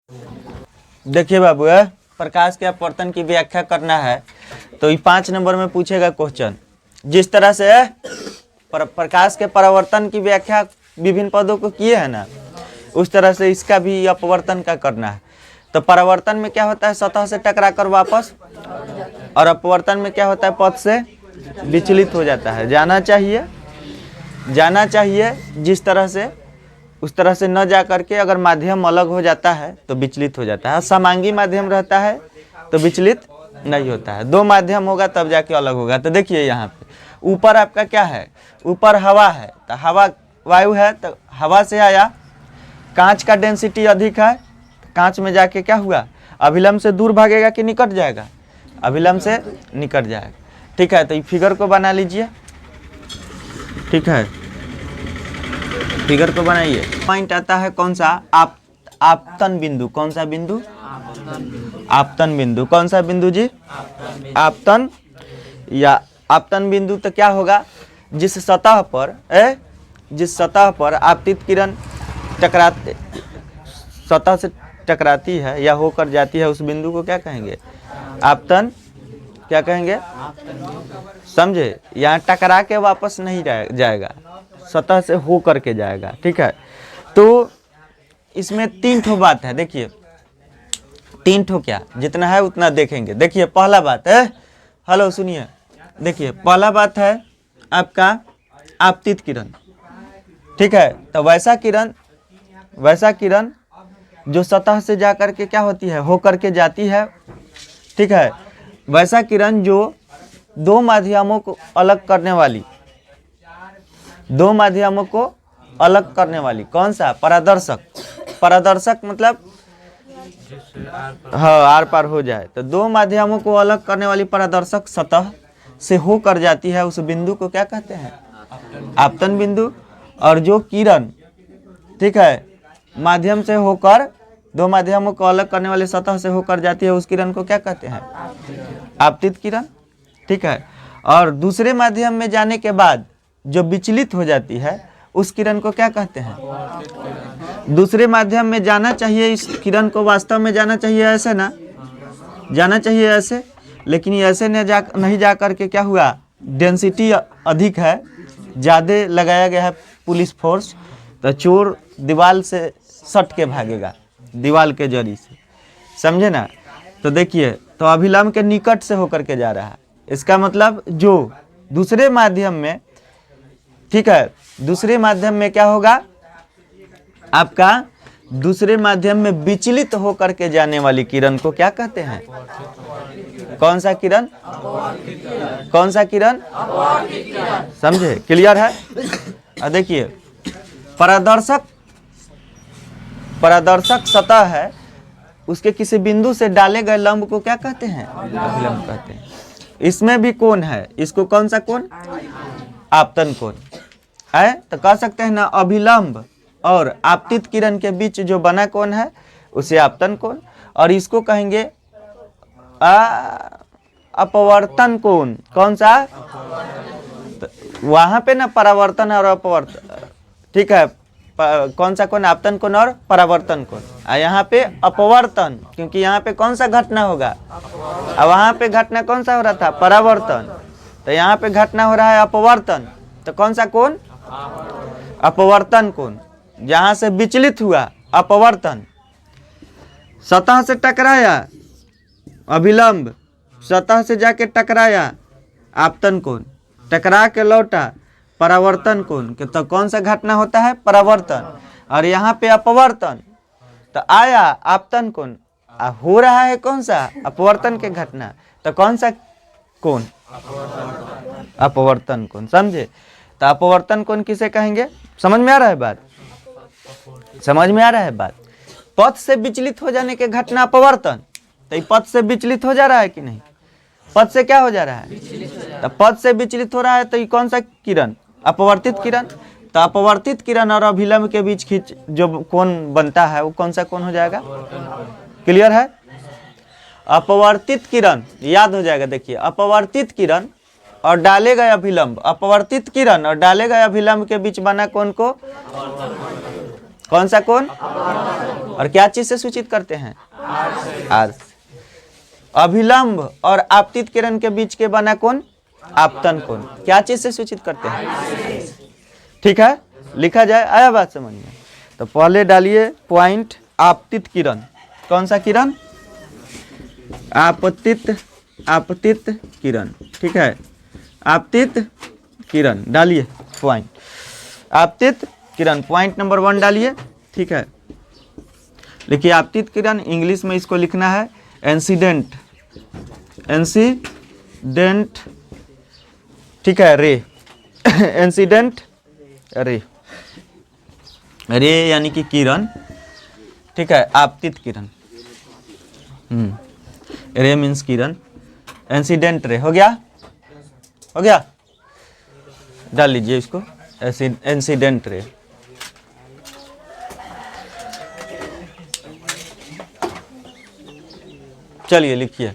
देखिए बाबू, प्रकाश के अपवर्तन की व्याख्या करना है तो ये 5 नंबर में पूछेगा क्वेश्चन। जिस तरह से प्रकाश के परावर्तन की व्याख्या विभिन्न पदों को किए है ना, उस तरह से इसका भी अपवर्तन का करना है। तो परावर्तन में क्या होता है? सतह से टकरा कर वापस, और अपवर्तन में क्या होता है? पथ से विचलित हो जाता है। जाना चाहिए जिस तरह से, उस तरह से न जा करके अगर माध्यम अलग हो जाता है तो विचलित हो जाता है। समांगी माध्यम रहता है तो विचलित नहीं होता है। 2 माध्यम होगा तब जाके अलग होगा। तो देखिए यहाँ पे ऊपर आपका क्या है? ऊपर हवा है, तो हवा वायु है, तो हवा से आया। कांच का डेंसिटी अधिक है, कांच में जाके क्या हुआ? अभिलंब से दूर भागेगा कि निकट जाएगा? अभिलंब से निकट जाएगा। ठीक है, तो ये फिगर को बना लीजिए। ठीक है, फिगर को बनाइए। पॉइंट आता है कौन सा? आपतन बिंदु। कौन सा बिंदु? आपतन बिंदु। कौन सा बिंदु जी? आपतन या आपतन बिंदु। तो क्या होगा? जिस सतह पर आपतित किरण टकराते, सतह से टकराती है या होकर जाती है, उस बिंदु को क्या कहेंगे? आपतन। क्या कहेंगे? समझे? यहाँ टकरा के वापस नहीं जाएगा, सतह से हो करके जाएगा। ठीक है, तो इसमें 3 ठो बात है। देखिए 3 ठो, क्या जितना है उतना देखेंगे। देखिए पहला बात है, हेलो सुनिए, देखिए पहला बात है आपका आपतित किरण। ठीक है, तो वैसा किरण जो सतह से जा करके क्या होती है? हो करके जाती है। ठीक है, वैसा किरण जो 2 माध्यमों को अलग करने वाली, 2 माध्यमों को अलग करने वाली। कौन सा? पारदर्शक। पारदर्शक मतलब हाँ, आर पार हो जाए। तो 2 माध्यमों को अलग करने वाली पारदर्शक सतह से होकर जाती है, उस बिंदु को क्या कहते हैं? आपतन बिंदु। और जो किरण, ठीक है, माध्यम से होकर, 2 माध्यमों को अलग करने वाली सतह से होकर जाती है, उस किरण को क्या कहते हैं? आपतित किरण। ठीक है, और दूसरे माध्यम में जाने के बाद जो विचलित हो जाती है, उस किरण को क्या कहते हैं? दूसरे माध्यम में जाना चाहिए, इस किरण को वास्तव में जाना चाहिए ऐसे ना, जाना चाहिए ऐसे, लेकिन ये ऐसे नहीं जा करके क्या हुआ? डेंसिटी अधिक है, ज़्यादा लगाया गया है पुलिस फोर्स, तो चोर दीवार से सट के भागेगा, दीवार के जरी से। समझे ना? तो देखिए, तो अभिलंब के निकट से होकर के जा रहा है। इसका मतलब जो दूसरे माध्यम में, ठीक है, दूसरे माध्यम में क्या होगा आपका? दूसरे माध्यम में विचलित होकर के जाने वाली किरण को क्या कहते हैं? कौन सा किरण? कौन सा किरण? समझे? क्लियर है? और देखिए पारदर्शक सतह है, उसके किसी बिंदु से डाले गए लंब को क्या कहते हैं? अभिलंब कहते हैं। इसमें भी कोण है, इसको कौन सा कोण? आपतन कोण है। तो कह सकते हैं ना, अभिलंब और आपतित किरण के बीच जो बना कोण है उसे आपतन कोण, और इसको कहेंगे अपवर्तन कोण। कौन सा? तो वहां पे ना परावर्तन और अपवर्तन, ठीक है, कौन सा कोण? आपतन कोण और परावर्तन कोण। यहाँ पे अपवर्तन, क्योंकि यहाँ पे कौन सा घटना होगा? और वहां पे घटना कौन सा हो रहा था? परावर्तन। तो यहाँ पे घटना हो रहा है अपवर्तन, तो कौन सा कोण? अपवर्तन कोण। जहां से विचलित हुआ, अपवर्तन। सतह से टकराया, अभिलंब। सतह से जाके टकराया, आपतन कोण। टकरा के लौटा, परावर्तन कोण। तो कौन सा घटना होता है? परावर्तन। और यहाँ पे अपवर्तन, तो आया आपतन कोण, हो रहा है कौन सा? अपवर्तन के घटना। तो कौन सा कोण? अपवर्तन कोण। समझे? तो अपवर्तन कोण किसे कहेंगे? समझ में आ रहा है बात? समझ में आ रहा है बात? पथ से विचलित हो जाने के घटना अपवर्तन। तो पथ से विचलित हो जा रहा है कि नहीं? पथ से क्या हो जा रहा है? तो पथ से विचलित हो रहा है, तो ये कौन सा किरण? अपवर्तित किरण। तो अपवर्तित किरण और अभिलंब के बीच जो कोण बनता है वो कौन सा कोण हो जाएगा? क्लियर है? अपवर्तित किरण याद हो जाएगा। देखिए, अपवर्तित किरण और डाले गए अभिलंब, अपवर्तित किरण और डाले गए अभिलंब के बीच बना कोण को कौन सा कोण? और क्या चीज से सूचित करते हैं? आर से। अभिलंब और आपतित किरण के बीच के बना कोण? आपतन कोण। क्या चीज से सूचित करते हैं? ठीक है, लिखा जाए। आया बात समझ में? तो पहले डालिए पॉइंट आपतित किरण। कौन सा किरण? आपतित किरण। ठीक है, आपतित किरण डालिए पॉइंट। आपतित किरण पॉइंट नंबर 1 डालिए। ठीक है, लिखिए आपतित किरण। इंग्लिश में इसको लिखना है इंसिडेंट, इंसिडेंट। ठीक है, रे, इंसिडेंट रे, रे यानी कि किरण। ठीक है, आपतित किरण। रे मीन्स किरण, इंसिडेंट रे। हो गया? हो गया? डाल लीजिए इसको, इंसिडेंट रे। चलिए लिखिए।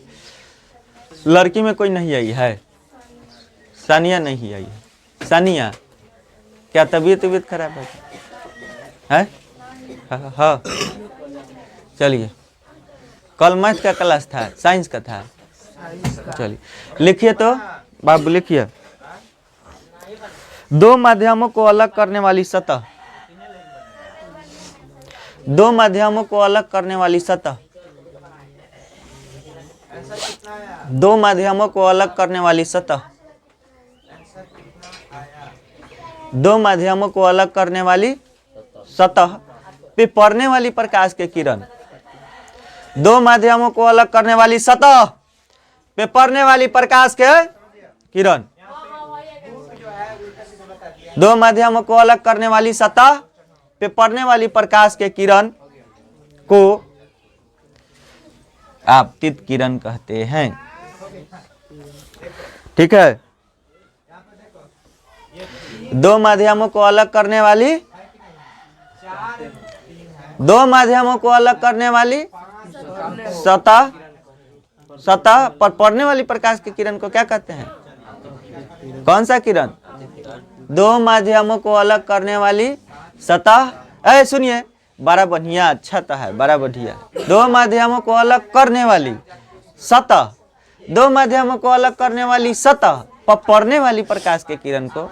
लड़की में कोई नहीं आई है? सानिया नहीं आई है। सानिया, क्या तबीयत खराब है? हाँ, चलिए। कल मैथ का क्लास था, साइंस का था। चलिए लिखिए तो बाबू, लिखिए। दो माध्यमों को अलग करने वाली सतह, दो माध्यमों को अलग करने वाली सतह, दो माध्यमों को अलग करने वाली सतह, दो माध्यमों को अलग करने वाली सतह पे पड़ने वाली प्रकाश के किरण, दो माध्यमों को अलग करने वाली सतह पे पड़ने वाली प्रकाश के किरण, दो माध्यमों को अलग करने वाली सतह पे पड़ने वाली प्रकाश के किरण को आपतित किरण कहते हैं। ठीक है, दो माध्यमों को अलग करने वाली, दो माध्यमों को अलग करने वाली सतह, सतह पर पड़ने वाली प्रकाश के किरण को क्या कहते हैं? कौन सा किरण? दो माध्यमों को अलग करने वाली सतह। सुनिए, बड़ा बढ़िया, अच्छा तो है, बड़ा बढ़िया। दो माध्यमों को अलग करने वाली सतह, दो माध्यमों को अलग करने वाली सतह पर पड़ने वाली प्रकाश के किरण को।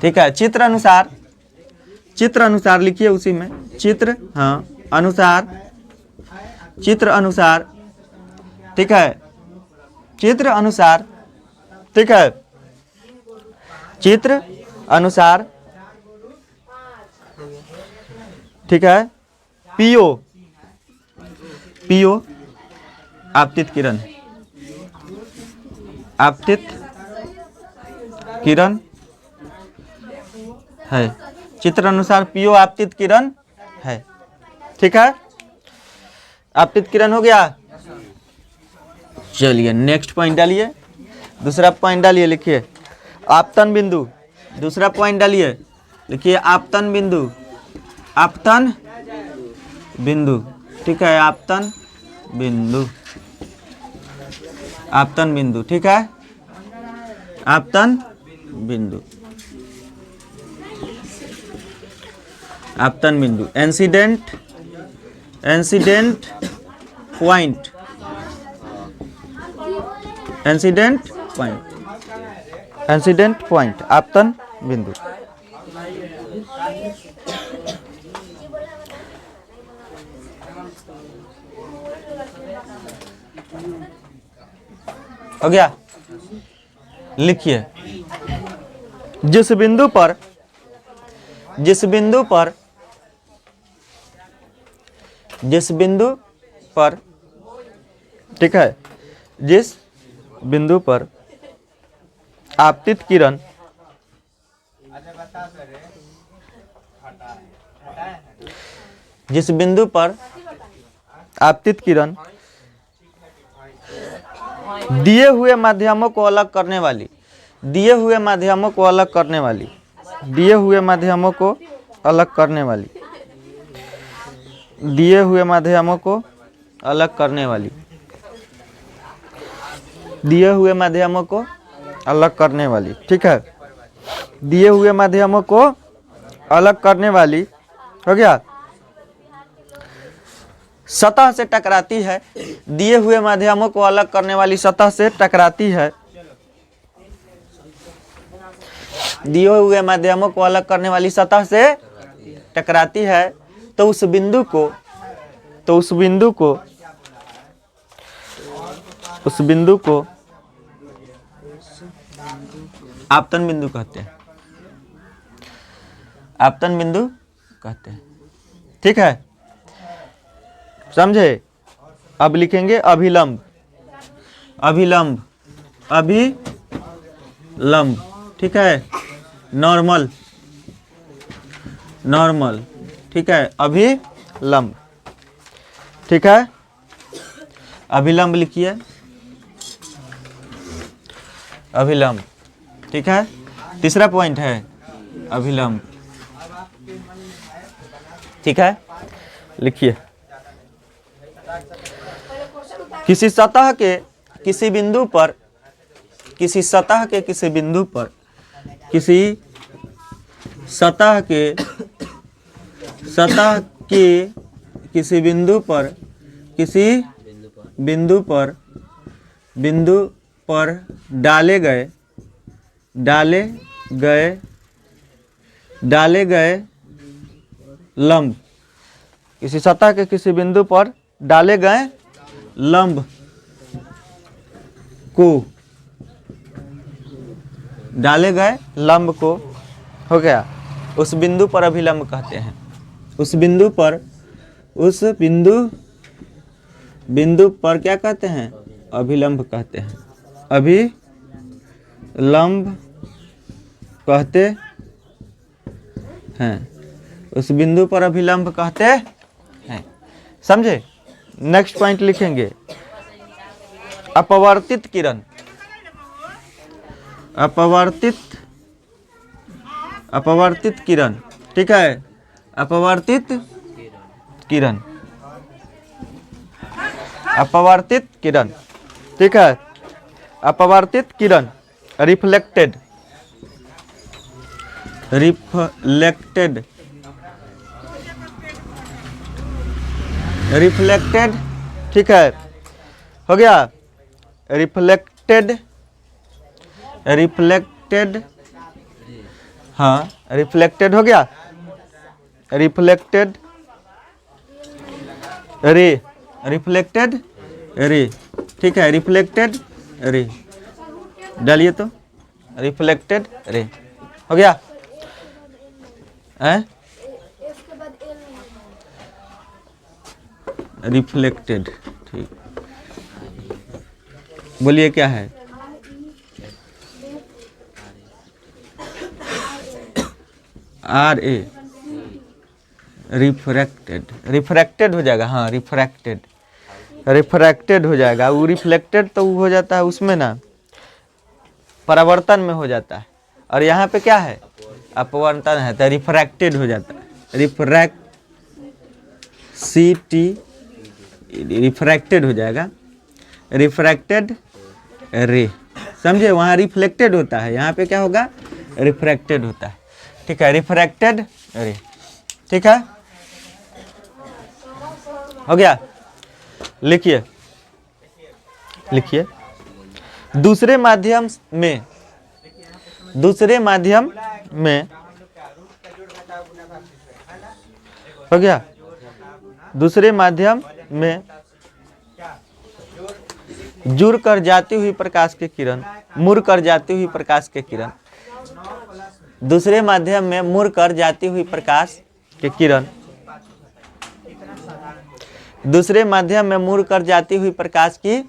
ठीक है, चित्र अनुसार, चित्र अनुसार लिखिए उसी में, चित्र, हाँ, अनुसार, चित्र अनुसार। ठीक है, चित्र अनुसार। ठीक है, चित्र अनुसार। ठीक है, पीओ, पीओ आपतित किरण, आपतित किरण है। चित्र अनुसार पीओ आपतित किरण है। ठीक है, आपतित किरण हो गया। चलिए नेक्स्ट पॉइंट डालिए, दूसरा पॉइंट डालिए। लिखिए आपतन बिंदु। दूसरा पॉइंट डालिए, लिखिए आपतन बिंदु, आपतन बिंदु। ठीक है, आपतन बिंदु, आपतन बिंदु। ठीक है, आपतन बिंदु, आपतन बिंदु। Incident, incident point, incident point, incident point, आपतन बिंदु। हो गया? लिखिए, जिस बिंदु पर, जिस बिंदु पर, जिस बिंदु पर, ठीक है, जिस बिंदु पर आपतित किरण जिस बिंदु पर आपतित किरण दिए हुए माध्यमों को अलग करने वाली, दिए हुए माध्यमों को अलग करने वाली, दिए हुए माध्यमों को अलग करने वाली, दिए हुए माध्यमों को अलग करने वाली, दिए हुए माध्यमों को अलग करने वाली। ठीक है, दिए हुए माध्यमों को अलग करने वाली, हो गया, सतह से टकराती है, दिए हुए माध्यमों को अलग करने वाली सतह से टकराती है, दिए हुए माध्यमों को अलग करने वाली सतह से टकराती है, तो उस बिंदु को आपतन बिंदु कहते हैं, आपतन बिंदु कहते हैं। ठीक है, समझे। अब लिखेंगे अभिलंब, अभिलंब, अभिलंब, ठीक है, नॉर्मल, नॉर्मल, ठीक है, अभिलंब, ठीक है, अभिलंब लिखिए, अभिलंब, ठीक है। तीसरा पॉइंट है अभिलंब, ठीक है, लिखिए। किसी सतह के किसी बिंदु पर, किसी सतह के किसी बिंदु पर, किसी सतह के किसी बिंदु पर, किसी बिंदु पर डाले गए लंब, किसी सतह के किसी बिंदु पर डाले गए लंब को, डाले गए लंब को, हो गया, उस बिंदु पर अभिलंब कहते हैं। उस बिंदु पर, उस बिंदु पर क्या कहते हैं? अभिलंब कहते हैं, अभिलंब कहते हैं, उस बिंदु पर अभिलंब कहते हैं। समझे। नेक्स्ट पॉइंट लिखेंगे अपवर्तित किरण, अपवर्तित किरण, ठीक है, अपवर्तित किरण, अपवर्तित किरण, ठीक है, अपवर्तित किरण, रिफ्लेक्टेड, रिफ्लेक्टेड, रिफ्लेक्टेड, ठीक है, हो गया, रिफ्लेक्टेड, रिफ्लेक्टेड, हाँ, रिफ्लेक्टेड हो गया, रिफ्लेक्टेड रे, रिफ्लेक्टेड रे, ठीक है, रिफ्लेक्टेड रे डालिए तो, रिफ्लेक्टेड रे हो गया है, रिफ्लेक्टेड, ठीक, बोलिए क्या है? आर ए, रिफ्रैक्टेड, रिफ्रैक्टेड हो जाएगा, हाँ, रिफ्रैक्टेड, रिफ्रैक्टेड हो जाएगा। वो रिफ्लेक्टेड तो वो हो जाता है उसमें ना, परावर्तन में हो जाता है, और यहाँ पे क्या है? अपवर्तन है, तो रिफ्रैक्टेड हो जाता है, रिफ्रैक्टेड हो जाएगा, रिफ्रैक्टेड रे, समझे। वहाँ रिफ्लेक्टेड होता है, यहाँ पे क्या होगा? रिफ्रैक्टेड होता है, ठीक है, रिफ्रैक्टेड रे, ठीक है, हो गया। लिखिए, लिखिए, दूसरे माध्यम में, दूसरे माध्यम में, हो गया, दूसरे माध्यम में जुड़ कर जाती हुई प्रकाश की किरण, मुड़ कर जाती हुई प्रकाश की किरण, दूसरे माध्यम में मुड़ कर जाती हुई प्रकाश की किरण, दूसरे माध्यम में मुड़ कर जाती हुई प्रकाश की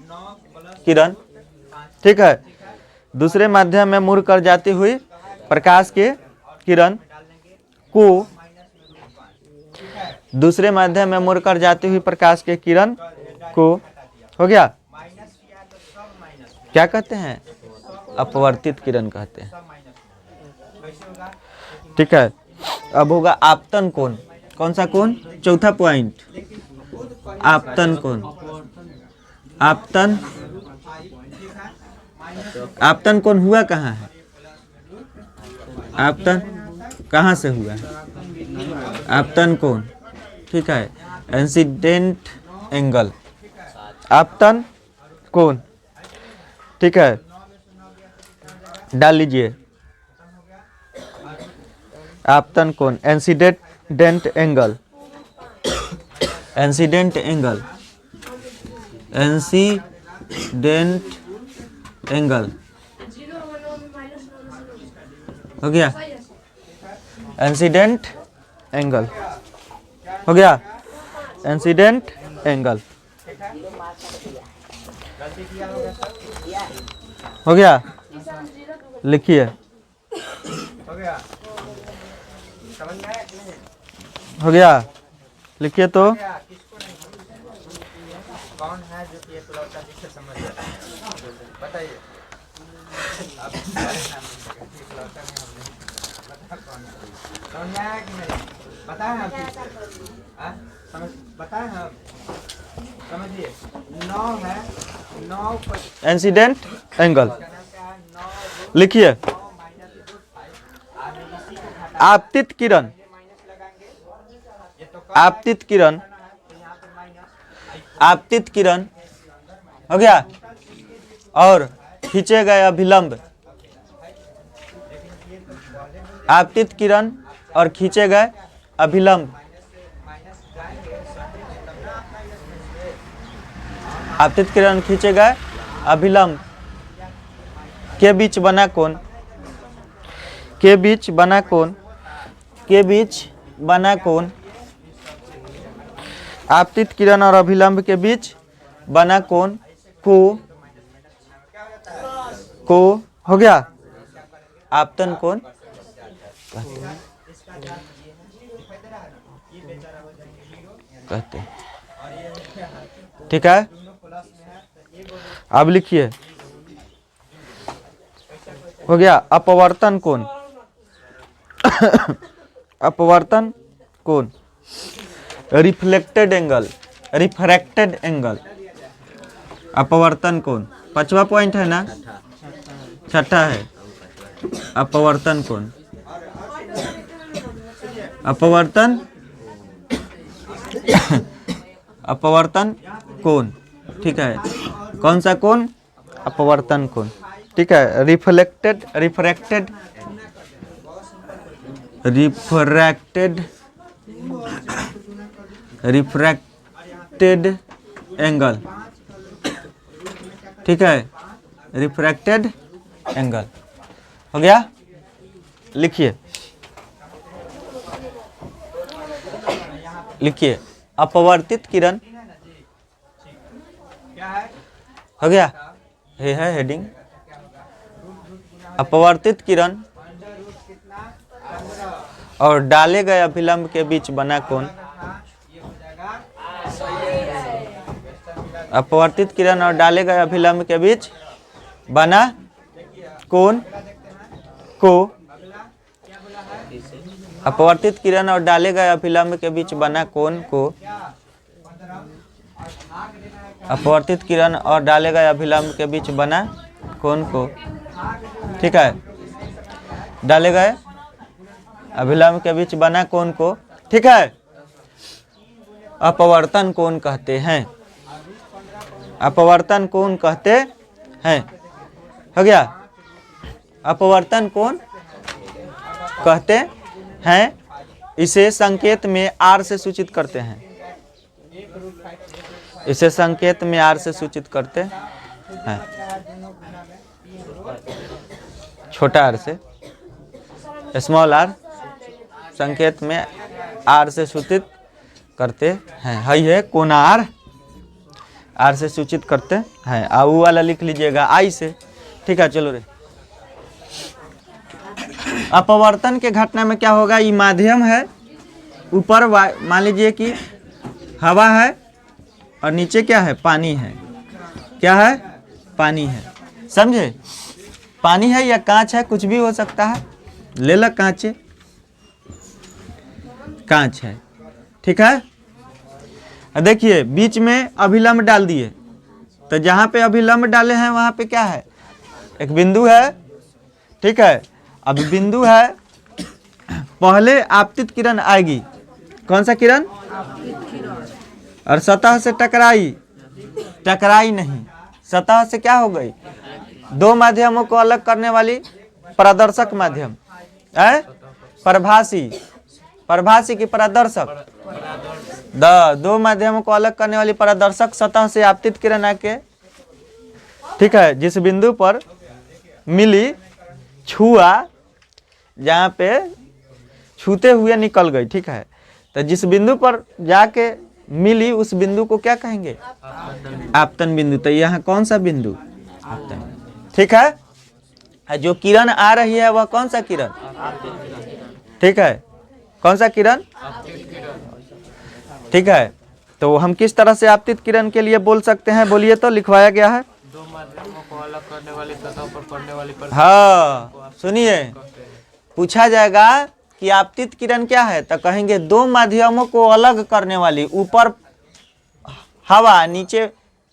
किरण, ठीक है, दूसरे माध्यम में मुड़ कर जाती हुई प्रकाश के किरण को, दूसरे माध्यम में मुड़ कर जाती हुई प्रकाश के किरण को, हो गया, क्या कहते हैं? अपवर्तित किरण कहते हैं, ठीक है। अब होगा आपतन कोण, कौन सा कोण? चौथा पॉइंट, आपतन कोण, आपतन, आपतन कोण हुआ कहाँ है? आपतन कहाँ से हुआ है? आपतन कोण, ठीक है। इंसिडेंट एंगल, आपतन कोण, ठीक है। डाल लीजिए आपतन कोण, incident angle, incident angle, incident angle हो गया। इंसिडेंट एंगल हो गया। इंसिडेंट एंगल हो गया। लिखिए हो गया। लिखिए तो कौन है जो कि इकलौता जिसे समझ बताइए। समझ आया कि नहीं? बताए हम समझ बताए हम समझिए। 9 है 9 इंसिडेंट एंगल लिखिए। आपतित किरण, आपतित किरण, आपतित किरण हो गया। और खींचे गए अभिलंब, आपतित किरण और खींचे गए अभिलंब, आपतित किरण खींचे गए अभिलंब के बीच बना कोण, के बीच बना कोण, के बीच बना कोण, आपतित किरण और अभिलंब के बीच बना कोण को हो गया आपतन कोण कहते हैं, ठीक है। अब लिखिए हो गया अपवर्तन कोण, अपवर्तन कोण, रिफ्लेक्टेड एंगल, रिफ्रैक्टेड एंगल, अपवर्तन कोण। 5वां पॉइंट है ना, छठा है अपवर्तन कोण, अपवर्तन अपवर्तन कोण, ठीक है। कौन सा कोण, अपवर्तन कोण, ठीक है। Reflected, refracted, refracted, refracted angle, ठीक है। रिफ्रैक्टेड एंगल हो गया। लिखिए लिखिए अपवर्तित किरण हो गया, ये है हेडिंग। अपवर्तित किरण और डाले गए अभिलंब के बीच बना कोण, अपवर्तित किरण और डाले गए अभिलंब के बीच बना कोण को, अपवर्तित किरण और डाले गए अभिलंब के बीच बना कोण को, अपवर्तित किरण और डाले गए अभिलंब के बीच बना कोण को, ठीक है। डाले गए अभिलंब के बीच बना कोण को, ठीक है, अपवर्तन कोण कहते हैं, अपवर्तन कोण कहते हैं हो गया। अपवर्तन कोण कहते हैं, इसे संकेत में आर से सूचित करते हैं, इसे संकेत में आर से सूचित करते हैं, छोटा आर से, स्मॉल आर, संकेत में आर से सूचित करते हैं। है कोणार, आर से सूचित करते हैं। वो वाला लिख लीजिएगा आई से, ठीक है। चलो रे, अपवर्तन के घटना में क्या होगा, ये माध्यम है, ऊपर मान लीजिए कि हवा है और नीचे क्या है, पानी है, क्या है, पानी है, समझे। पानी है या कांच है, कुछ भी हो सकता है, ले लो कांच, कांच है, ठीक है। देखिए बीच में अभिलंब डाल दिए, तो जहाँ पे अभिलंब डाले हैं वहाँ पे क्या है, एक बिंदु है, ठीक है। अब बिंदु है, पहले आपतित किरण आएगी, कौन सा किरण, और सतह से टकराई नहीं, सतह से क्या हो गई, दो माध्यमों को अलग करने वाली पारदर्शक माध्यम है, परभासी की पारदर्शक, दो माध्यमों को अलग करने वाली पारदर्शक सतह से आपतित किरण आके, ठीक है, जिस बिंदु पर मिली, छुआ, जहाँ पे छूते हुए निकल गई, ठीक है, तो जिस बिंदु पर जाके मिली उस बिंदु को क्या कहेंगे, आपतन बिंदु। तो यहाँ कौन सा बिंदु, आपतन, ठीक है। जो किरण आ रही है वह कौन सा किरण, ठीक है, कौन सा किरण, ठीक है। तो हम किस तरह से आपतित किरण के लिए बोल सकते हैं, बोलिए तो, लिखवाया गया है, दो माध्यमों को अलग करने वाली सतह पर पड़ने वाली हाँ सुनिए, पूछा जाएगा कि आपतित किरण क्या है, तो कहेंगे दो माध्यमों को अलग करने वाली, ऊपर हवा नीचे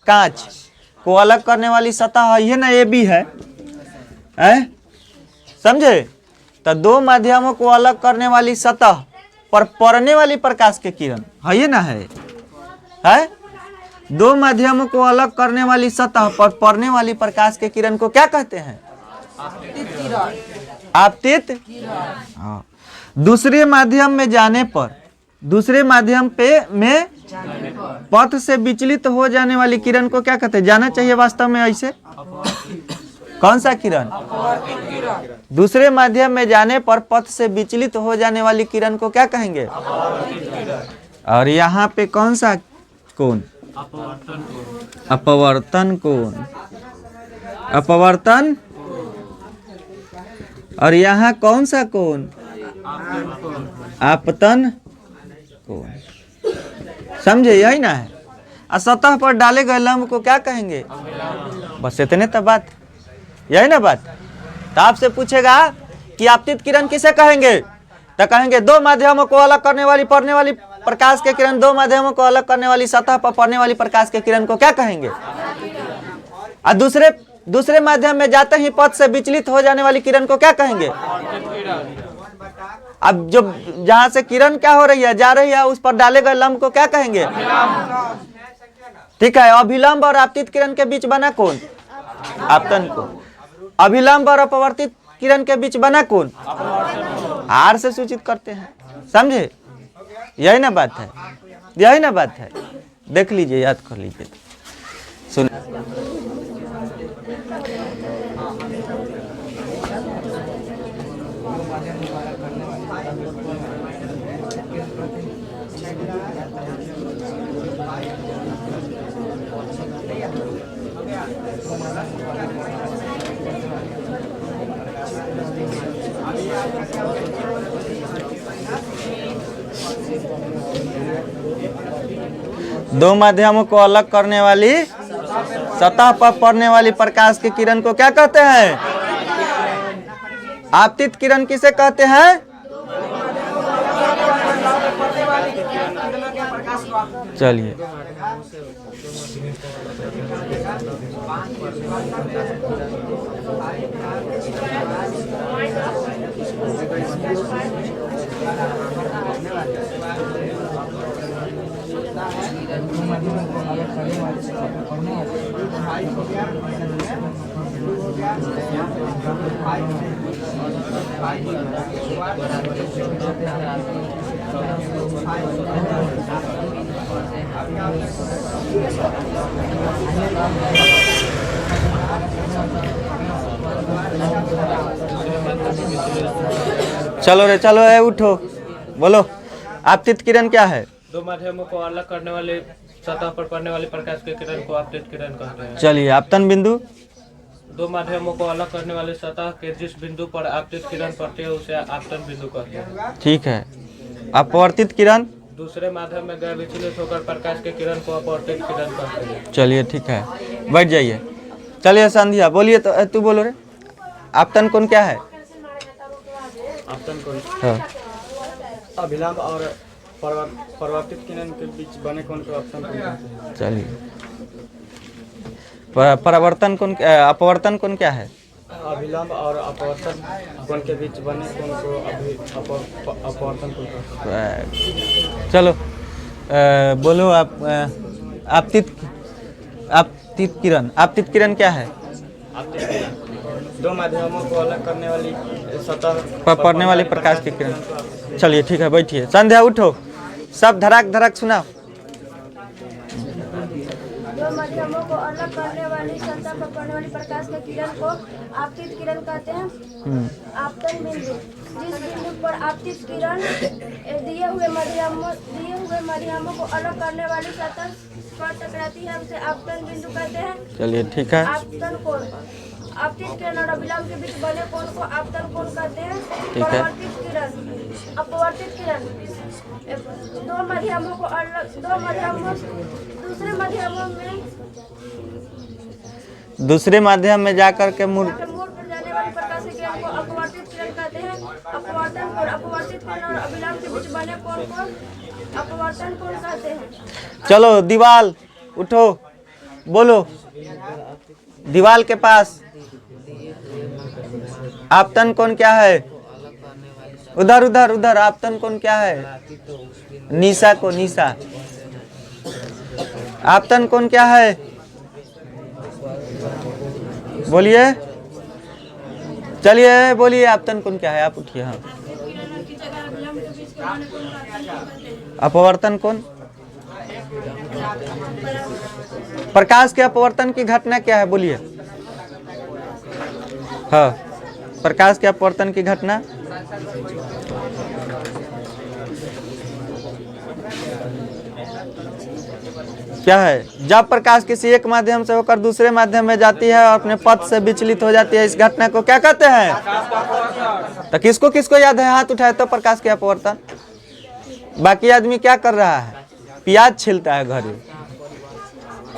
कांच को अलग करने वाली सतह है ना, ये भी है, समझे। तो दो माध्यमों को अलग करने वाली सतह पर पड़ने वाली प्रकाश के किरण है ये ना, है दो माध्यमों को अलग करने वाली सतह पर पड़ने वाली प्रकाश के किरण को क्या कहते हैं, आपतित। हाँ, दूसरे माध्यम में जाने पर, दूसरे माध्यम में पथ से विचलित हो जाने वाली किरण को क्या कहते हैं, जाना चाहिए वास्तव में ऐसे, कौन सा किरण, दूसरे माध्यम में जाने पर पथ से विचलित हो जाने वाली किरण को क्या कहेंगे, और यहाँ पे कौन सा कोण, अपवर्तन कोण, अपवर्तन, और यहाँ कौन सा कोण, आपतन कोण, समझे, यही ना है। सतह पर डाले गए लंब को क्या कहेंगे, बस इतने तो बात, यही ना बात। तो आपसे पूछेगा कि आपतित किरण किसे कहेंगे, तो कहेंगे दो माध्यमों को अलग करने वाली, पड़ने वाली प्रकाश के किरण, दो माध्यमों को अलग करने वाली सतह पर पड़ने वाली प्रकाश के किरण को क्या कहेंगे, और दूसरे माध्यम में जाते ही पथ से विचलित हो जाने वाली किरण को क्या कहेंगे। अब जो जहां से किरण क्या हो रही है, जा रही है, उस पर डाले गए लंब को क्या कहेंगे, ठीक है। अभिलंब और आपतित किरण के बीच बना कौन, आपतन को। अभिलंब और अपवर्तित किरण के बीच बना कौन, आर से सूचित करते हैं, समझे, यही ना बात है, यही ना बात है। देख लीजिए, याद कर लीजिए, सुन। दो माध्यमों को अलग करने वाली सतह पर पड़ने वाली प्रकाश की किरण को क्या कहते हैं, आपतित किरण किसे कहते हैं। चलिए, चलो रे, चलो है, उठो, बोलो, आपतित किरण क्या है। दो माध्यमों को अलग करने वाले सतह पर पड़ने वाली प्रकाश के किरण को आपतित किरण कहते हैं। चलिए, आपतन बिंदु, दो माध्यमों को अलग करने वाले सतह के जिस बिंदु पर आपतित किरण पड़ती है उसे आपतन बिंदु कहते हैं। ठीक है। अपवर्तित किरण, दूसरे माध्यम में गए विचलित होकर प्रकाश के किरण को अपवर्तित किरण कहते हैं। चलिए, ठीक है, बैठ जाइए। चलिए संध्या, बोलिए तो, तू बोलो रे, आपतन कोण क्या है। आपतन कोण, हाँ, अभिलंब और परिवर्तित किरण के बीच बने कोण को आपतन कोण कहते हैं। चलिए, परावर्तन कोण, अपवर्तन कोण क्या है। अभिलंब और अपवर्तन कोण के बीच बने कोण को अपवर्तन कोण कहते हैं? चलो बोलो आप आपतित किरण। आपतित किरण क्या है? आपतित किरण दो माध्यमों को अलग करने वाली सतह पर पड़ने वाली प्रकाश की किरण। चलिए ठीक है, बैठिए। संध्या उठो, सब धड़ाक धड़ाक सुनाओ। दो माध्यमों को अलग करने वाली सतह पर पड़ने वाली प्रकाश की किरण को आपतित किरण कहते हैं। आपतन बिंदु जिस बिंदु पर आपतित किरण दिए हुए माध्यमों को अलग करने वाली सतह पर टकराती है उसे आपतन बिंदु कहते हैं। चलिए ठीक है। आपतन कोण आपतित किरण और अभिलंब के बीच बने कोण को आपतन कोण कहते हैं। ठीक है। अपवर्तित किरण दो माध्यमों को अलग दूसरे माध्यम में जाकर के मूल मोड़ पर जाने वाली प्रकाश की किरण को अपवर्तित किरण कहते हैं। अपवर्तन कोण अपवर्तित किरण और अभिलंब के बीच बने कोण को अपवर्तन कोण कहते हैं। चलो दीवाल उठो, बोलो दीवाल के पास आपतन कोण क्या है? उधर उधर उधर आपतन कोण क्या है? निशा को निशा आपतन कोण क्या है? बोलिए, चलिए बोलिए आपतन कोण क्या है? आप उठिए। हाँ, अपवर्तन कोण प्रकाश के अपवर्तन की घटना क्या है? बोलिए। हाँ, प्रकाश के अपवर्तन की घटना क्या है? जब प्रकाश किसी एक माध्यम से होकर दूसरे माध्यम में जाती है और अपने पथ से विचलित हो जाती है, इस घटना को क्या कहते हैं? तो किसको किसको याद है? हाथ उठाए तो प्रकाश के अपवर्तन। बाकी आदमी क्या कर रहा है? प्याज छीलता है घर में।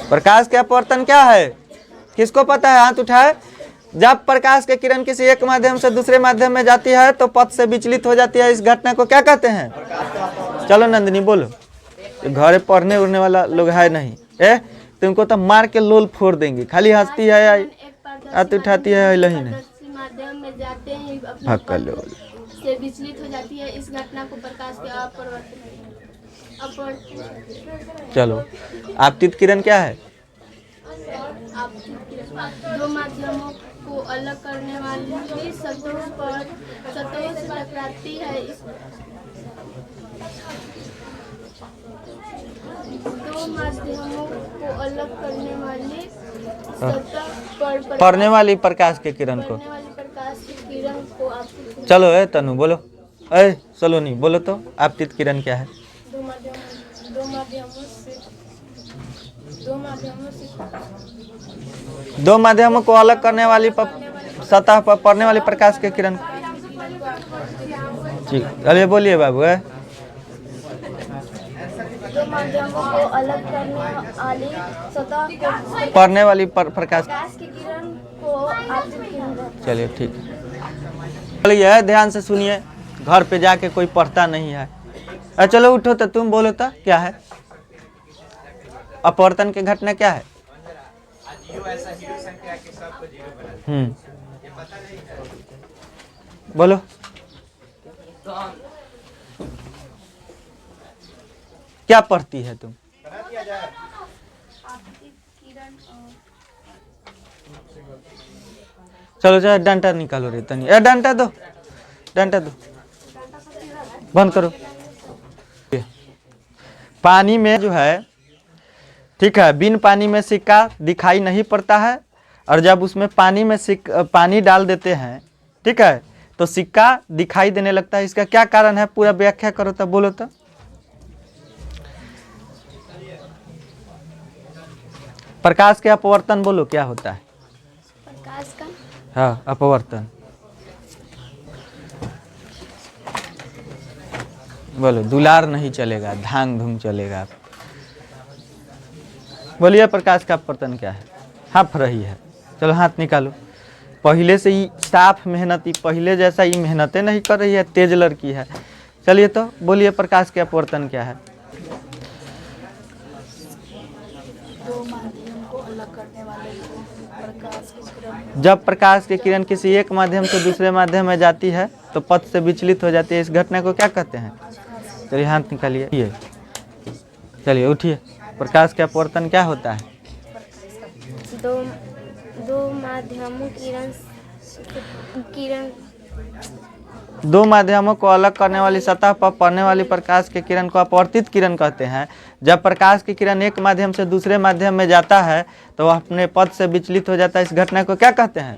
प्रकाश के अपवर्तन क्या है? किसको पता है? हाथ उठाए। जब प्रकाश की किरण किसी एक माध्यम से दूसरे माध्यम में जाती है तो पथ से विचलित हो जाती है, इस घटना को क्या कहते हैं? चलो नंदिनी बोलो। घरे पढ़ने उड़ने वाला लोग है नहीं, तुमको तो मार के लोल फोड़ देंगे। खाली हंसती है, हाथ उठाती है, लही नहीं। माध्यम में जाते हैं से विचलित हो जाती है, इस घटना को प्रकाश के चलो आपतित किरण क्या है? दो माध्यमों को अलग करने वाली सतहों से टकराती है। दो माध्यमों को अलग करने वाली सतह पर पड़ने वाली प्रकाश के किरण को आपतित चलो तनु बोलो। सलोनी बोलो तो आपतित किरण क्या है? दो माध्यमों को अलग करने वाली सतह पर पड़ने वाली प्रकाश के किरण। ठीक, अरे बोलिए बाबू। दो माध्यमों को अलग करने वाली सतह पर पड़ने वाली प्रकाश की किरण को आपतित किरण कहते हैं। चलिए ठीक है। चलिए ध्यान से सुनिए, घर पे जाके कोई पढ़ता नहीं है। चलो उठो तो तुम बोलो तो क्या है? अपवर्तन की घटना क्या है? बोलो। क्या पढ़ती है तुम? चलो चाहे डंडा निकालो रे तनी। डंडा दो, डंडा दो, बंद करो। पानी में जो है, ठीक है, बिन पानी में सिक्का दिखाई नहीं पड़ता है, और जब उसमें पानी डाल देते हैं, ठीक है, तो सिक्का दिखाई देने लगता है। इसका क्या कारण है? पूरा व्याख्या करो तो, बोलो तो। प्रकाश के अपवर्तन बोलो क्या होता है? प्रकाश का हाँ, अपवर्तन बोलो। दुलार नहीं चलेगा, धांग धूम चलेगा। बोलिए प्रकाश का अपवर्तन क्या है? हाँफ रही है। चलो हाथ निकालो। पहले से ही साफ मेहनती, पहले जैसा ही मेहनतें नहीं कर रही है, तेज लड़की है। चलिए तो बोलिए प्रकाश के अपवर्तन क्या है? दो माध्यम को अलग करने वाले प्रकाश की किरण जब प्रकाश की किरण किसी एक माध्यम से दूसरे माध्यम में जाती है तो पथ से विचलित हो जाती है, इस घटना को क्या कहते हैं? चलिए हाथ निकालिए, ये चलिए उठिए। प्रकाश का अपवर्तन क्या होता है? दो माध्यमों किरण दो माध्यमों को अलग करने वाली सतह पर पड़ने वाली प्रकाश की किरण को अपवर्तित किरण कहते हैं। जब प्रकाश की किरण एक माध्यम से दूसरे माध्यम में जाता है तो वह अपने पथ से विचलित हो जाता है, इस घटना को क्या कहते हैं?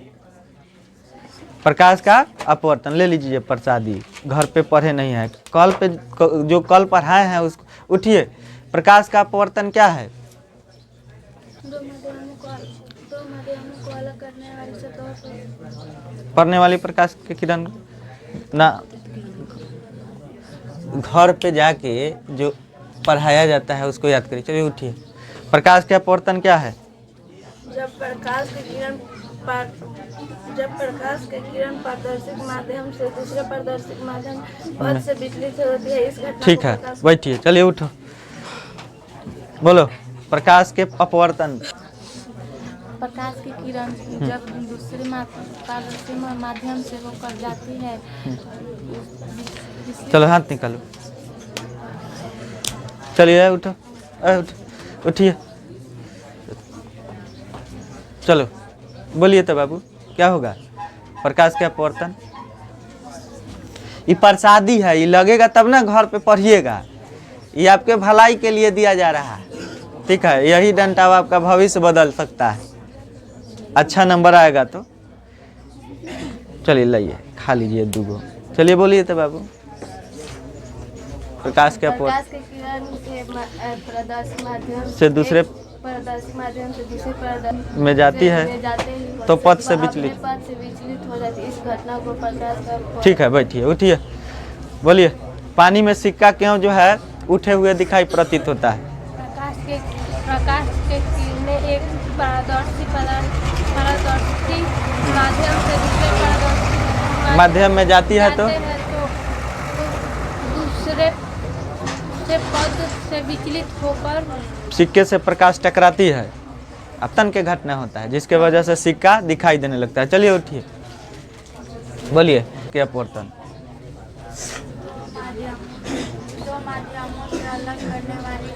प्रकाश का अपवर्तन। ले लीजिए प्रसादी, घर पे पढ़े नहीं है, कल पे जो कल पढ़ाए हैं उसको उठिए। प्रकाश का अपवर्तन क्या है? दो माध्यमों को अलग करने वाली सतह पर पढ़ने वाली प्रकाश की किरण ना, घर पे जाके जो पढ़ाया जाता है उसको याद करिए। चलिए उठिए। प्रकाश का अपवर्तन क्या है? जब प्रकाश की किरण पारदर्शिक माध्यम से दूसरे पारदर्शिक माध्यम पथ से विचलित होती है, इस घटना ठीक को है, प्रकाश बैठिए। चलिए उठो, बोलो। प्रकाश के अपवर्तन। प्रकाश की किरण जब दूसरे पारदर्शी माध्यम से होकर जाती है। चलो हाथ निकालो, चलिए उठो, उठिए। चलो बोलिए तो बाबू, क्या होगा? प्रकाश के अपवर्तन। ये प्रसादी है, ये लगेगा तब ना घर पे पढ़िएगा, ये आपके भलाई के लिए दिया जा रहा है, ठीक है? यही डंडा आपका भविष्य बदल सकता है, अच्छा नंबर आएगा तो। चलिए लाइए, खा लीजिए दूगो। चलिए बोलिए तो बाबू। प्रकाश के अपवर्तन प्रकाश की किरण के पारदर्शी माध्यम से दूसरे पारदर्शी माध्यम से दूसरे पारदर्शी में जाती है में जाते ही तो पथ से अपने विचलित। पथ से विचलित हो जाती है, इस घटना को प्रकाश का ठीक है, बैठिए, उठिए। बोलिए। पानी में सिक्का क्यों जो है उठे हुए दिखाई प्रतीत होता है? प्रकाश के किरणें एक पारदर्शी माध्यम से दूसरे पारदर्शी माध्यम में जाती है तो दूसरे से पद से विचलित होकर सिक्के से प्रकाश टकराती है, अपतन के घटना होता है, जिसके वजह से सिक्का दिखाई देने लगता है। चलिए उठिए, बोलिए। के अपवर्तन। दो माध्यमों से अलग करने वाली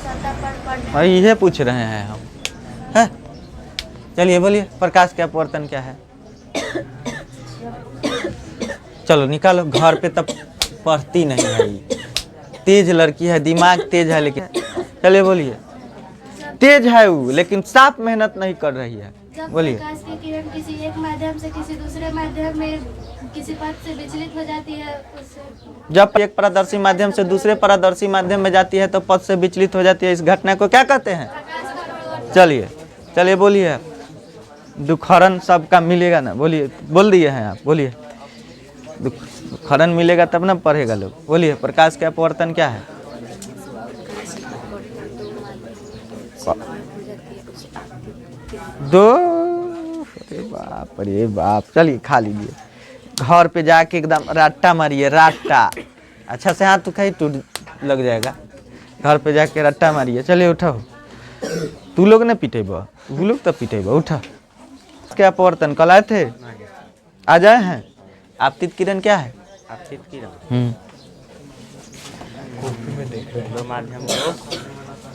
सतह पर पड़ने और यही पूछ रहे हैं हम, है? चलिए बोलिए। प्रकाश के अपवर्तन क्या है? चलो निकालो, घर पे तब पढ़ती नहीं है, तेज लड़की है, दिमाग तेज है, लेकिन चलिए बोलिए। तेज है वो, लेकिन साफ मेहनत नहीं कर रही है। जब बोलिए। प्रकाश की किरण किसी एक माध्यम से किसी दूसरे माध्यम में किसी पथ से विचलित हो जाती है, उससे जब एक पारदर्शी माध्यम से दूसरे पारदर्शी माध्यम में जाती है तो पथ से विचलित हो जाती है, इस घटना को क्या कहते हैं? चलिए, चलिए बोलिए। दुखहरण सबका मिलेगा ना, बोलिए। बोल दिए हैं आप, बोलिए। दुखहरण मिलेगा तब ना पढ़ेगा लोग। बोलिए। प्रकाश का अपवर्तन क्या है? दो, अरे बाप रे बाप। चलिए खा लीजिए, घर पे जाके एकदम राट्टा मारिए, राट्टा। अच्छा से हाथ उठाई टूट लग जाएगा, घर पे जाके रट्टा मारिए। चलिए उठो, तू लोग ने पिटेबा, तू लोग तो पिटेबा। उठा। क्या अपवर्तन कल आए थे, आ जाए हैं? आपतित किरण क्या है? आपतित किरण दो माध्यम को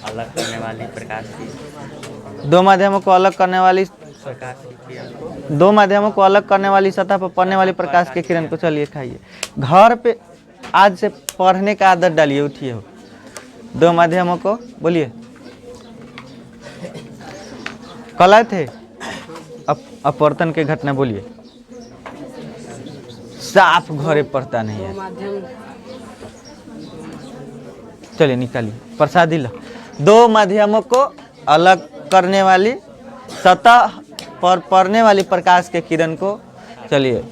अलग करने वाली प्रकाश की दो माध्यमों को अलग करने वाली प्रकाश की किरण को दो माध्यमों को अलग करने वाली सतह पर पड़ने वाली प्रकाश की किरण को। चलिए खाइए, घर पे आज से पढ़ने का आदत डालिए। उठिए हो। दो माध्यमों को बोलिए। कल आए थे अपवर्तन के घटना, बोलिए। साफ घरे पढ़ता नहीं है। चलिए निकालिए प्रसादी लो। दो माध्यमों को अलग करने वाली सतह पर पड़ने वाली प्रकाश के किरण को चलिए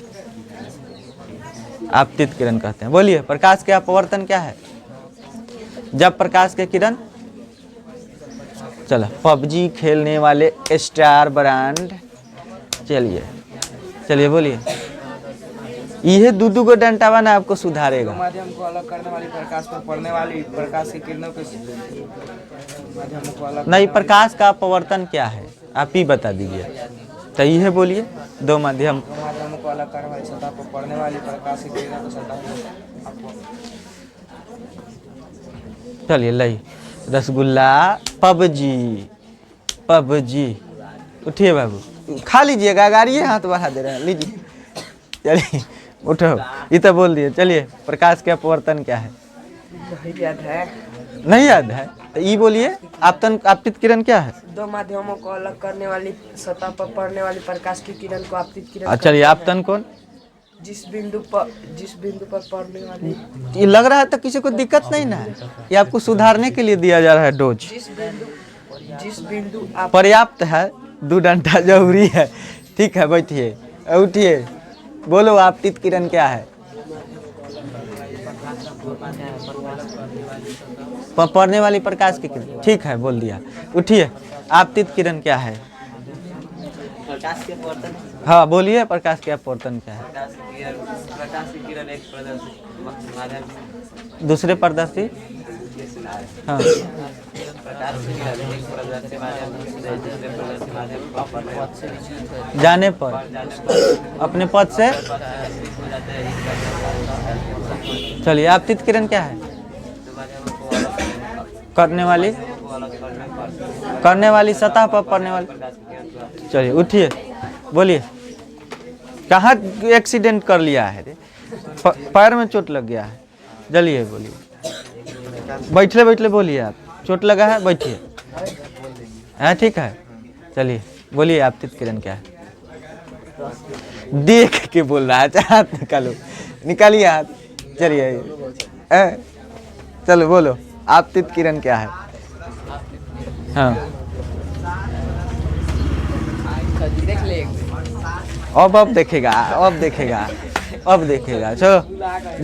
आपतित किरण कहते हैं। बोलिए। प्रकाश के अपवर्तन क्या है? जब प्रकाश के किरण, चलो पबजी खेलने वाले स्टार ब्रांड, चलिए चलिए बोलिए। ये दू गो डंटावा ना आपको सुधारेगा। माध्यम को अलग करने वाली प्रकाश पर पड़ने वाली प्रकाश की किरणों के माध्यम को अलग नहीं, प्रकाश का अपवर्तन क्या है आप ही बता दीजिए। तो ये बोलिए दो माध्यम। माध्यम को अलग करने वाली सतह पर पड़ने वाली प्रकाश की किरणों को सतह आपको चलिए लई रसगुल्ला पबजी उठिए बाबू, खा लीजिएगा, गाड़िए हाथ बढ़ा दे रहे हैं, लीजिए चलिए उठो। ये तो बोल दिए। चलिए प्रकाश के अपवर्तन क्या है? नहीं याद है तो ये बोलिए। आपतित किरण क्या है? दो माध्यमों को अलग करने वाली सतह पर पड़ने वाली प्रकाश की किरण को आपतित किरण चलिए आपतन कौन? जिस बिंदु पर पड़ने वाली ये लग रहा है तो किसी को दिक्कत नहीं ना है, ये आपको सुधारने के लिए दिया जा रहा है डोज। जिस बिंदु आप पर्याप्त है, 2 डंडा जरूरी है। ठीक है बैठिए, उठिए, बोलो आपतित किरण क्या है? पड़ने वाली प्रकाश की किरण। ठीक है बोल दिया। उठिए, आपतित किरण क्या है? प्रकाश के अपवर्तन। हाँ बोलिए, प्रकाश के अपवर्तन क्या है? प्रकाश की किरण एक प्रदर्शी माध्यम, दूसरे पारदर्शी। हाँ प्रकाश की किरण एक प्रदर्शी माध्यम दूसरे प्रदर्शी माध्यम जाने पर अपने पद से। चलिए आपतित किरण क्या है? करने वाली सतह पर पड़ने वाली। चलिए उठिए, बोलिए। कहाँ एक्सीडेंट कर लिया है रे? पैर में चोट लग गया है? चलिए बोलिए, बैठले बोलिए। आप चोट लगा है, बैठिए। हाँ ठीक है, चलिए बोलिए आपतित किरण क्या है? देख के बोल रहा है। हाथ निकालो, निकालिए हाथ। चलिए चलो बोलो आपतित किरण क्या है? हाँ अब देखेगा। चलो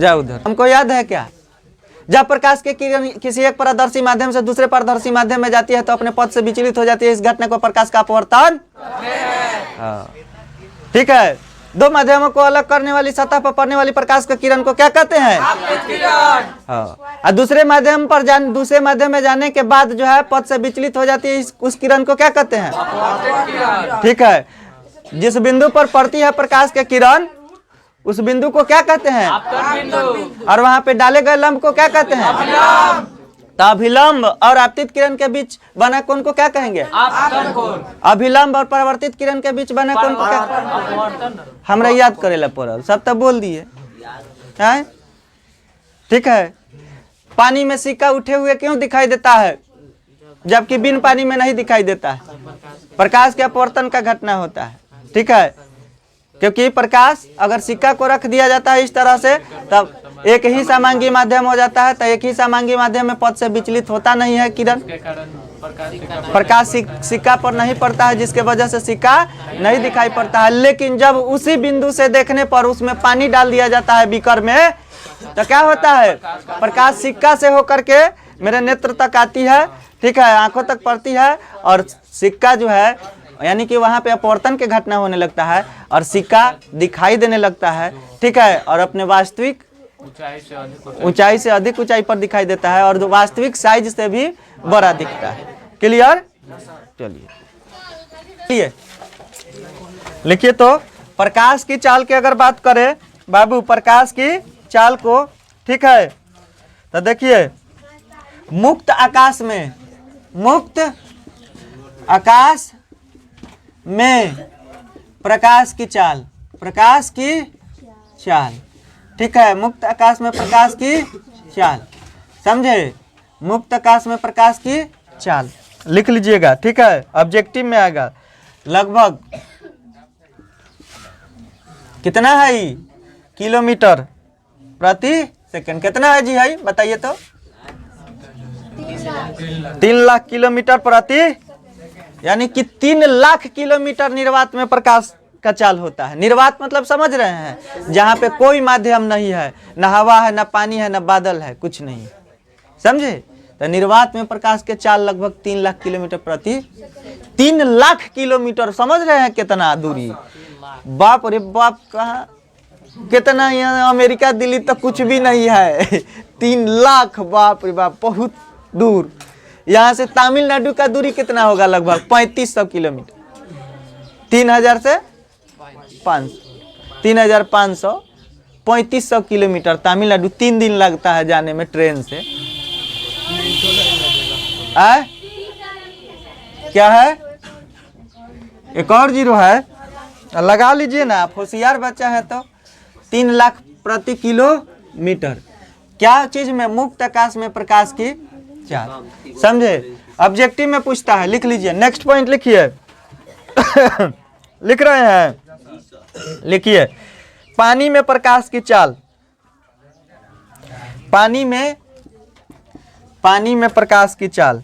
जाओ उधर। हमको याद है क्या? जब प्रकाश की किरण किसी एक पारदर्शी माध्यम से दूसरे पारदर्शी माध्यम में जाती है तो अपने पथ से विचलित हो जाती है। इस घटना को प्रकाश का अपवर्तन। हाँ ठीक है। 2 माध्यमों को अलग करने वाली सतह पर पड़ने वाली प्रकाश की किरण को क्या कहते हैं? हाँ। और दूसरे माध्यम में जाने के बाद जो है पथ से विचलित हो जाती है, उस किरण को क्या कहते हैं? ठीक है। जिस बिंदु पर पड़ती है प्रकाश की किरण उस बिंदु को क्या कहते हैं? और वहां पे डाले गए लंब को क्या कहते हैं? तो अभिलंब और आपतित किरण के बीच बना कोण को क्या कहेंगे? अभिलंब और परावर्तित किरण के बीच बना कोण को क्या? हमरा याद करेला पड़ल, सब तो बोल दिए हैं। ठीक है। पानी में सिक्का उठे हुए क्यों दिखाई देता है जबकि बिन पानी में नहीं दिखाई देता है? प्रकाश के अपवर्तन का घटना होता है। ठीक है। क्योंकि प्रकाश अगर सिक्का को रख दिया जाता है इस तरह से तब एक ही समांगी माध्यम हो जाता है, तो एक ही समांगी माध्यम में पथ से विचलित होता नहीं है किरण। प्रकाश सिक्का पर नहीं पड़ता है जिसके वजह से सिक्का नहीं दिखाई पड़ता है। लेकिन जब उसी बिंदु से देखने पर उसमें पानी डाल दिया जाता है बीकर में तो क्या होता है? प्रकाश सिक्का से होकर के मेरे नेत्र तक आती है। ठीक है, आंखों तक पड़ती है और सिक्का जो है यानी कि वहां पे अपवर्तन के घटना होने लगता है और सिक्का दिखाई देने लगता है। ठीक है। और अपने वास्तविक ऊंचाई से अधिक ऊंचाई पर दिखाई देता है और वास्तविक साइज से भी बड़ा दिखता है। क्लियर? चलिए लिखिए। तो प्रकाश की चाल की अगर बात करें बाबू, प्रकाश की चाल को, ठीक है, तो देखिए मुक्त आकाश में प्रकाश की चाल, ठीक है। मुक्त आकाश में प्रकाश की चाल, समझे? मुक्त आकाश में प्रकाश की चाल लिख लीजिएगा। ठीक है, ऑब्जेक्टिव में आएगा। लगभग कितना है? किलोमीटर प्रति सेकंड। कितना है जी? है बताइए तो। 3 लाख किलोमीटर प्रति, यानी कि 3 लाख किलोमीटर निर्वात में प्रकाश का चाल होता है। निर्वात मतलब समझ रहे हैं, जहाँ पे कोई माध्यम नहीं है, न हवा है, न पानी है, न बादल है, कुछ नहीं, समझे? तो निर्वात में प्रकाश के चाल लगभग 3 लाख किलोमीटर प्रति 3 लाख किलोमीटर। समझ रहे हैं कितना दूरी? बाप रे बाप, कहाँ कितना यहाँ अमेरिका दिल्ली तो कुछ भी नहीं है 3 लाख, बाप रे बाप, बहुत दूर। यहाँ से तमिलनाडु का दूरी कितना होगा? लगभग 3500 किलोमीटर। 3000 से 500, 3500, 3500 किलोमीटर तमिलनाडु। 3 दिन लगता है जाने में ट्रेन से। क्या है? एक और जीरो है, लगा लीजिए ना, आप होशियार बच्चा है तो। 3 लाख प्रति किलोमीटर। क्या चीज में? मुक्त आकाश में प्रकाश की चाल। समझे? ऑब्जेक्टिव में पूछता है, लिख लीजिए। नेक्स्ट पॉइंट लिखिए। लिख रहे हैं? लिखिए, पानी में प्रकाश की चाल। पानी में प्रकाश की चाल।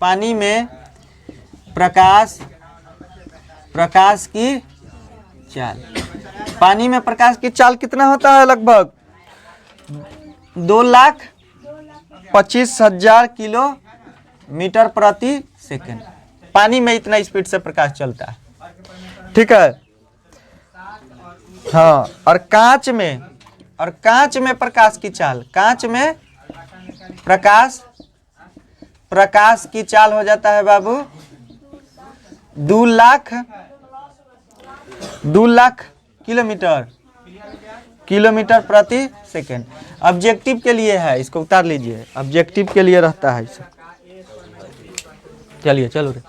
पानी में प्रकाश की चाल। पानी में प्रकाश की चाल कितना होता है? लगभग 2,25,000 किलोमीटर प्रति सेकंड। पानी में इतना स्पीड से प्रकाश चलता है। ठीक है। हाँ, और कांच में प्रकाश की चाल। कांच में प्रकाश की चाल हो जाता है बाबू 2 लाख किलोमीटर प्रति सेकंड। ऑब्जेक्टिव के लिए है, इसको उतार लीजिए। ऑब्जेक्टिव के लिए रहता है इसे। चलिए, चलो रे।